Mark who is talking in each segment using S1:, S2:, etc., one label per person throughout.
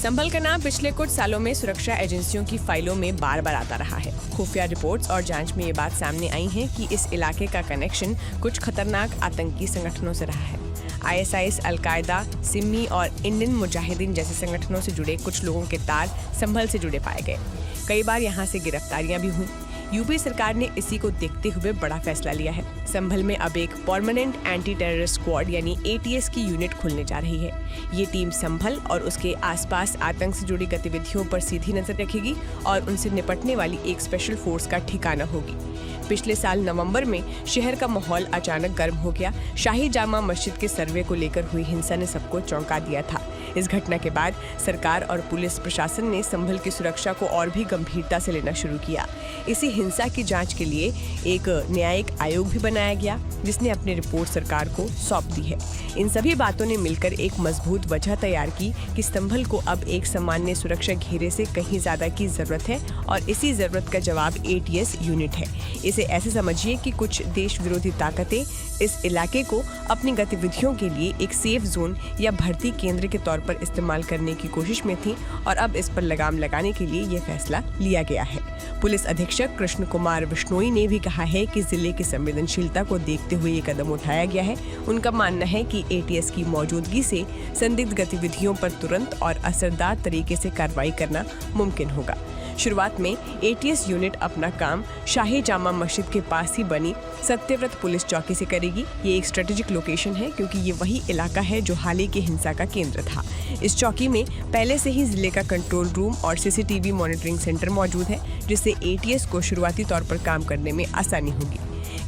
S1: संभल का नाम पिछले कुछ सालों में सुरक्षा एजेंसियों की फाइलों में बार बार आता रहा है। खुफिया रिपोर्ट्स और जांच में ये बात सामने आई है कि इस इलाके का कनेक्शन कुछ खतरनाक आतंकी संगठनों से रहा है। ISIS, अल-कायदा, सिमी और इंडियन मुजाहिदीन जैसे संगठनों से जुड़े कुछ लोगों के तार संभल से जुड़े पाए गए। कई बार यहाँ से गिरफ्तारियां भी हुई। यूपी सरकार ने इसी को देखते हुए बड़ा फैसला लिया है। संभल में अब एक परमानेंट एंटी टेररिस्ट स्क्वाड यानी ATS की यूनिट खुलने जा रही है। ये टीम संभल और उसके आसपास आतंक से जुड़ी गतिविधियों पर सीधी नजर रखेगी और उनसे निपटने वाली एक स्पेशल फोर्स का ठिकाना होगी। पिछले साल नवंबर में शहर का माहौल अचानक गर्म हो गया। शाही जामा मस्जिद के सर्वे को लेकर हुई हिंसा ने सबको चौंका दिया था। इस घटना के बाद सरकार और पुलिस प्रशासन ने संभल की सुरक्षा को और भी गंभीरता से लेना शुरू किया। इसी हिंसा की जांच के लिए एक न्यायिक आयोग भी बनाया गया, जिसने अपनी रिपोर्ट सरकार को सौंप दी है। इन सभी बातों ने मिलकर एक मजबूत वजह तैयार की कि संभल को अब एक सामान्य सुरक्षा घेरे से कहीं ज्यादा की जरूरत है और इसी जरूरत का जवाब ATS यूनिट है। इसे ऐसे समझिए कि कुछ देश विरोधी ताकतें इस इलाके को अपनी गतिविधियों के लिए एक सेफ जोन या भर्ती केंद्र के तौर पर इस्तेमाल करने की कोशिश में थी और अब इस पर लगाम लगाने के लिए ये फैसला लिया गया है। पुलिस अधीक्षक कृष्ण कुमार बिश्नोई ने भी कहा है कि जिले की संवेदनशीलता को देखते हुए ये कदम उठाया गया है। उनका मानना है कि ATS की मौजूदगी से संदिग्ध गतिविधियों पर तुरंत और असरदार तरीके से कार्रवाई करना मुमकिन होगा। शुरुआत में ATS यूनिट अपना काम शाही जामा मस्जिद के पास ही बनी सत्यव्रत पुलिस चौकी से करेगी। ये एक स्ट्रेटेजिक लोकेशन है क्योंकि ये वही इलाका है जो हाल ही की हिंसा का केंद्र था। इस चौकी में पहले से ही जिले का कंट्रोल रूम और CCTV मॉनिटरिंग सेंटर मौजूद है, जिससे ATS को शुरुआती तौर पर काम करने में आसानी होगी।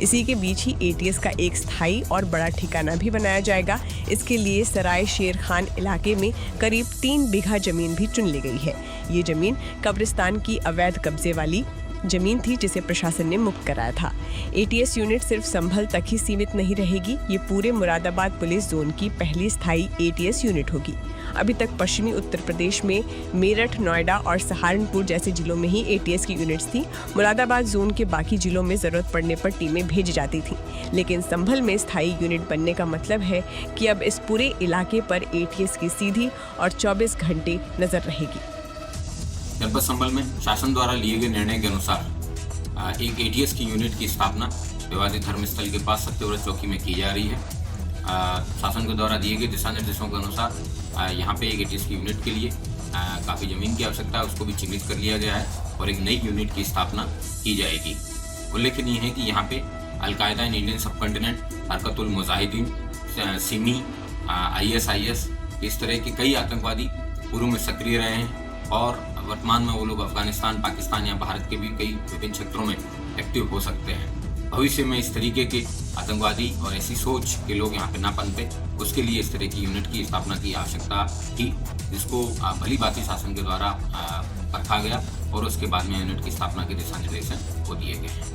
S1: इसी के बीच ही ATS का एक स्थायी और बड़ा ठिकाना भी बनाया जाएगा। इसके लिए सराय शेर खान इलाके में करीब 3 बीघा जमीन भी चुन ली गई है। ये जमीन कब्रिस्तान की अवैध कब्जे वाली जमीन थी, जिसे प्रशासन ने मुक्त कराया था। ATS यूनिट सिर्फ संभल तक ही सीमित नहीं रहेगी, ये पूरे मुरादाबाद पुलिस जोन की पहली स्थायी ATS यूनिट होगी। अभी तक पश्चिमी उत्तर प्रदेश में मेरठ, नोएडा और सहारनपुर जैसे जिलों में ही ATS की यूनिट्स थी। मुरादाबाद जोन के बाकी जिलों में जरूरत पड़ने पर टीमें भेजी जाती थीं, लेकिन संभल में स्थायी यूनिट बनने का मतलब है कि अब इस पूरे इलाके पर ATS की सीधी और 24 घंटे नजर रहेगी।
S2: जनपद संभल में शासन द्वारा लिए गए निर्णय के अनुसार एक ATS की यूनिट की स्थापना विवादित धर्मस्थल के पास सत्यव्रत चौकी में की जा रही है। शासन के द्वारा दिए गए दिशा निर्देशों के अनुसार यहाँ पे एक ATS की यूनिट के लिए काफ़ी ज़मीन की आवश्यकता है, उसको भी चिन्हित कर लिया गया है और एक नई यूनिट की स्थापना की जाएगी। उल्लेखनीय है कि यहाँ पे अल-कायदा इन इंडियन सब कॉन्टिनेंट, हरकतुल मुजाहिदीन, सिमी, ISIS इस तरह के कई आतंकवादी पूर्व में सक्रिय रहे हैं और वर्तमान में वो लोग अफगानिस्तान, पाकिस्तान या भारत के भी कई विभिन्न क्षेत्रों में एक्टिव हो सकते हैं। भविष्य में इस तरीके के आतंकवादी और ऐसी सोच के लोग यहाँ पे ना पनपे, उसके लिए इस तरह की यूनिट की स्थापना की आवश्यकता थी, जिसको भली भांति शासन के द्वारा परखा गया और उसके बाद में यूनिट की स्थापना के दिशा निर्देश को दिए गए हैं।